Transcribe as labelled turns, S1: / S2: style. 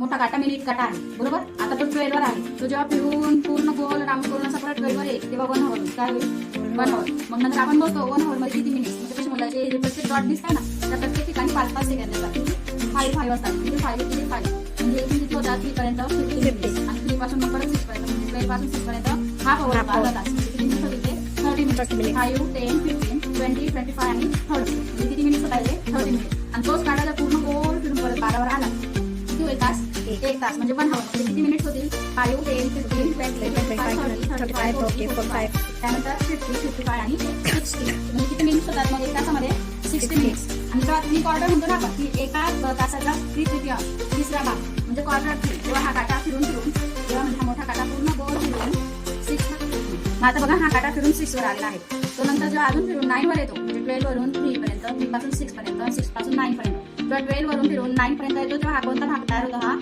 S1: मोठा काटा मिनिट काटा आहे बरोबर. आता तो 12 वर आहे. तो जेव्हा फिरून पूर्ण गोल राऊंड करून असा परत 12 वर येईल तेव्हा 1 हॉवर काय होईल 1 हॉवर. मग नंतर आपण बघतो 1 हॉवर मध्ये किती मिनिट्स म्हणजे कसे मोजायचे. हे प्रत्येक डॉट दिसतात ना त्या प्रत्येक ठिकाणी 5-5 सेकंद असतात. 5 असतात म्हणजे 5 म्हणजे इथून किती होतात 3 पर्यंत 50 आणि 3 पासून मग परत 6 पर्यंत म्हणजे 12 पासून 6 पर्यंत हाफ हॉवर अर्धा तास. किती मिनिट्स होते 30 मिनिट्स. 5, 10, 15, 20, 25 आणि 30 म्हणजे किती मिनिट्स होतात 30 मिनिट्स. आणि तोच काढा जर पूर्ण गोल फिरून परत 12 वर आला किती होईल तास 1 तास म्हणजे 1 हॉवर. म्हणजे किती मिनिट्स होतील 5, 10, 15, 20, 25, 30, 35, 40, 45 त्यानंतर 50, 55 आणि 60 म्हणजे किती मिनिट्स होतात मग 1 तासामध्ये 60 मिनिट्स. आणि जेव्हा तुम्ही क्वार्टर म्हणतो ना आपण की एका तासाचा 3/3 तिसरा भाग म्हणजे क्वार्टर जेव्हा हा काटा फिरून जेव्हा हा मोठा काटा पूर्ण गोल फिरून 6 आता बघा हा काटा फिरून 6 वर आलेला आहे. तो नंतर जेव्हा अजून फिरून 9 वर येतो म्हणजे 12 वरून 3 पर्यंत 3 पासून 6 पर्यंत 6 पासून 9 पर्यंत जेव्हा 12 वरून फिरून 9 पर्यंत येतो तेव्हा हा कोणता भाग तयार होतो हा